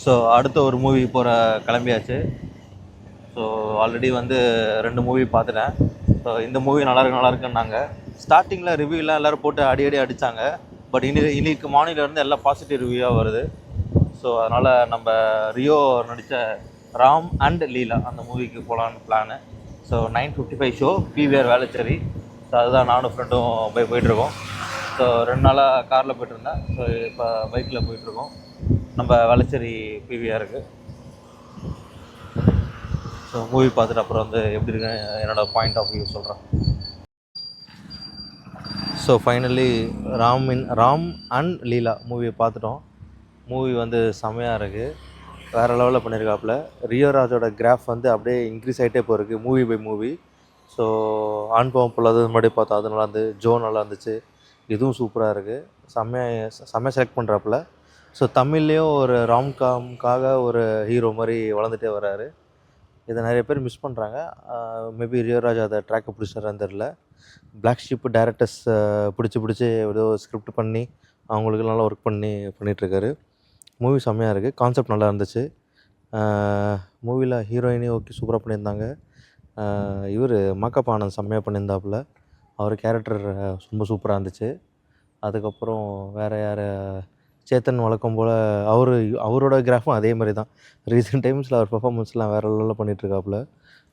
So அடுத்த ஒரு movie போகிற கிளம்பியாச்சு. ஸோ ஆல்ரெடி வந்து 2 மூவி பார்த்துட்டேன். ஸோ இந்த மூவி நல்லாயிருக்குன்னாங்க. ஸ்டார்டிங்கில் ரிவ்யூலாம் எல்லோரும் போட்டு அடி அடித்தாங்க. பட் இன்னைக்கு மார்னிங்லேருந்து எல்லாம் பாசிட்டிவ் ரிவ்யூவாக வருது. ஸோ அதனால் நம்ம ரியோ நடித்த ராம் அண்ட் லீலா அந்த மூவிக்கு போகலான்னு plan. So 9:55 show PVR Velachery. So அதுதான் நானும் ஃப்ரெண்டும் போயிட்டுருக்கோம். ஸோ 2 நாளாக காரில் போய்ட்டுருந்தேன். ஸோ இப்போ பைக்கில் போயிட்டுருக்கோம் நம்ம வேளச்சேரி பிவிஆருக்கு. ஸோ மூவி பார்த்துட்டு அப்புறம் வந்து எப்படி இருக்குன்னு என்னோடய பாயிண்ட் ஆஃப் வியூ சொல்கிறேன். ஸோ ஃபைனலி ராம் அண்ட் லீலா மூவியை பார்த்துட்டோம். மூவி வந்து செம்மையாக இருக்குது, வேறு லெவலில் பண்ணியிருக்காப்புல. ரியோ ராஜோட கிராஃப் வந்து அப்படியே இன்க்ரீஸ் ஆகிட்டே போயிருக்கு மூவி பை மூவி. ஸோ ஆண் பாவம் பொல்லாதது முன்னாடி பார்த்தோம், அது நல்லா இருந்து. ஜோ நல்லா இருந்துச்சு, இதுவும் சூப்பராக இருக்குது. செம்மையாக செலக்ட் பண்ணுறாப்புல. ஸோ தமிழ்லேயும் ஒரு ராம்காம்காக ஒரு ஹீரோ மாதிரி வளர்ந்துட்டே வர்றாரு. இதை நிறைய பேர் மிஸ் பண்ணுறாங்க. மேபி ரியோ ராஜா அதை ட்ராக்கை பிடிச்சாரான்னு தெரில. பிளாக் ஷிப் டேரக்டர்ஸ் பிடிச்சி ஏதோ ஸ்கிரிப்ட் பண்ணி அவங்களுக்கு நல்லா ஒர்க் பண்ணிகிட்ருக்காரு. மூவி செம்மையாக இருக்குது, கான்செப்ட் நல்லா இருந்துச்சு. மூவியில் ஹீரோயினே ஓகே சூப்பராக பண்ணியிருந்தாங்க. இவர் மாக்கப் ஆனந்த் செம்மையாக பண்ணியிருந்தாப்புல. அவர் கேரக்டர் ரொம்ப சூப்பராக இருந்துச்சு. அதுக்கப்புறம் வேறு யார், சேத்தன் வழக்கம் போல் அவரோட கிராஃபும் அதே மாதிரி தான். ரீசெண்ட் டைம்ஸில் அவர் பெர்ஃபார்மன்ஸ்லாம் வேறு லெவலில் பண்ணிகிட்ருக்காப்புல.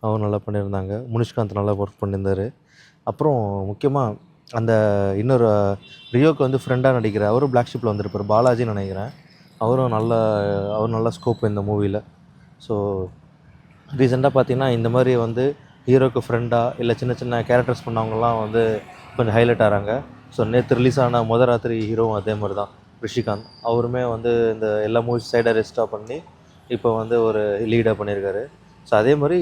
அவர் நல்லா பண்ணியிருந்தாங்க. முனிஷ்காந்த் நல்லா ஒர்க் பண்ணியிருந்தார். அப்புறம் முக்கியமாக அந்த இன்னொரு ரியோக்கு வந்து ஃப்ரெண்டாக நடிக்கிற அவரும் பிளாக் ஷிப்பில் வந்திருப்பார், பாலாஜின்னு நினைக்கிறேன். அவர் நல்ல ஸ்கோப் இந்த மூவியில். ஸோ ரீசெண்டாக பார்த்தீங்கன்னா இந்த மாதிரி வந்து ஹீரோக்கு ஃப்ரெண்டாக இல்லை சின்ன சின்ன கேரக்டர்ஸ் பண்ணவங்கலாம் வந்து கொஞ்சம் ஹைலைட் ஆகிறாங்க. ஸோ நேற்று ரிலீஸ் ஆன ராத்திரி ஹீரோவும் அதே மாதிரி தான், ரிஷிகாந்த். அவருமே வந்து இந்த எல்லா மூவிஸ் சைடாக ரெஸ்ட்டாக பண்ணி இப்போ வந்து ஒரு லீடாக பண்ணியிருக்காரு. ஸோ அதே மாதிரி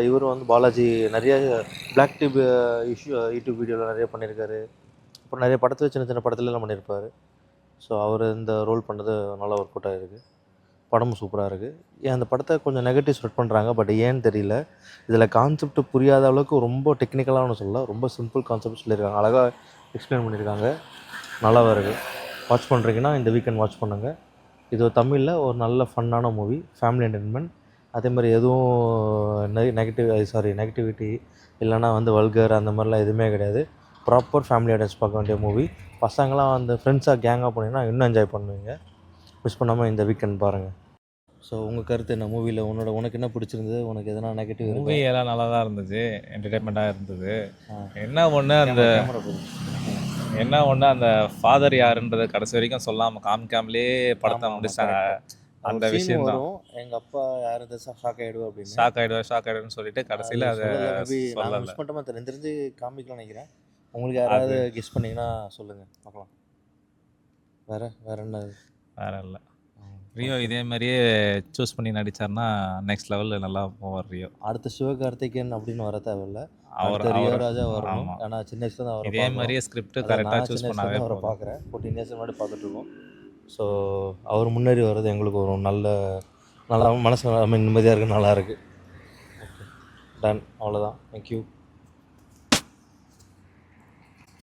இவர் வந்து பாலாஜி நிறைய பிளாக் டியூப் யூடியூப் வீடியோவில் நிறைய பண்ணியிருக்காரு. அப்புறம் நிறைய படத்தில் சின்ன சின்ன படத்துலலாம் பண்ணியிருப்பார். ஸோ அவர் இந்த ரோல் பண்ணது நல்லா ஒர்க் அவுட் ஆகிருக்கு. படமும் சூப்பராக இருக்குது. அந்த படத்தை கொஞ்சம் நெகட்டிவ் ஸ்ப்ரெட் பண்ணுறாங்க, பட் ஏன்னு தெரியல. இதில் கான்செப்ட் புரியாத அளவுக்கு ரொம்ப டெக்னிக்கலாக ஒன்று சொல்லல, ரொம்ப சிம்பிள் கான்செப்ட் சொல்லியிருக்காங்க, அழகாக எக்ஸ்பிளைன் பண்ணியிருக்காங்க. நல்லாவாக இருக்குது. வாட்ச் பண்ணுறீங்கன்னா இந்த வீக்கெண்ட் வாட்ச் பண்ணுங்கள். இது தமிழில் ஒரு நல்ல ஃபன்னான மூவி, ஃபேமிலி என்டர்டைன்மெண்ட். அதே மாதிரி எதுவும் நெகட்டிவிட்டி இல்லைனா வந்து வல்கர் அந்த மாதிரிலாம் எதுவுமே கிடையாது. ப்ராப்பர் ஃபேமிலி ஆடியன்ஸ் பார்க்க வேண்டிய மூவி. பசங்களாம் வந்து ஃப்ரெண்ட்ஸாக கேங்காக போனீங்கன்னா இன்னும் என்ஜாய் பண்ணுவீங்க. மிஸ் பண்ணாமல் இந்த வீக்கெண்ட் பாருங்கள். ஸோ உங்கள் கருத்து என்ன மூவியில்? உனக்கு என்ன பிடிச்சிருந்தது? உனக்கு எதனா நெகட்டிவ்? மூவி எல்லாம் நல்லா தான் இருந்துச்சு, என்டர்டைன்மெண்ட்டாக இருந்தது. என்ன ஒன்று அந்த ஃபாதர் யாருன்றதை கடைசி வரைக்கும் சொல்லாமல் காமிக்காமலே படத்தை முடிச்சாங்க. அந்த விஷயம் தான், எங்கள் அப்பா யார் ஷாக் ஆகிடுவேன்னு சொல்லிட்டு கடைசியில் அதை சொல்லலை. மிஸ் பண்ணிட்டோமா தெரிஞ்சு காமிக்கலாம் நினைக்கிறேன். உங்களுக்கு யாராவது கெஸ் பண்ணிங்கன்னா சொல்லுங்கள் பார்க்கலாம். வேறு என்ன? வேறு இல்லை. ரியோ இதே மாதிரியே சூஸ் பண்ணி நடித்தார்னா நெக்ஸ்ட் லெவலில் நல்லா போவார் ரியோ. அடுத்த சிவகார்த்திகேயன் அப்படின்னு வர தேவையில்லை, அவர் ரியோ ராஜா வரணும். ஆனால் சின்ன வயசுல தான் அவர் இதே மாதிரியே ஸ்கிரிப்ட் கரெக்டாக சூஸ் பண்ணாவே அவரை பார்க்குறேன். 14 இயர்ஸ் முன்னாடி பார்த்துட்ருக்கோம். ஸோ அவர் முன்னேறி வர்றது எங்களுக்கு ஒரு நல்லா மனசு நிம்மதியாக இருக்குது, நல்லா இருக்குது. ஓகே டன், அவ்வளோதான். தேங்க்யூ.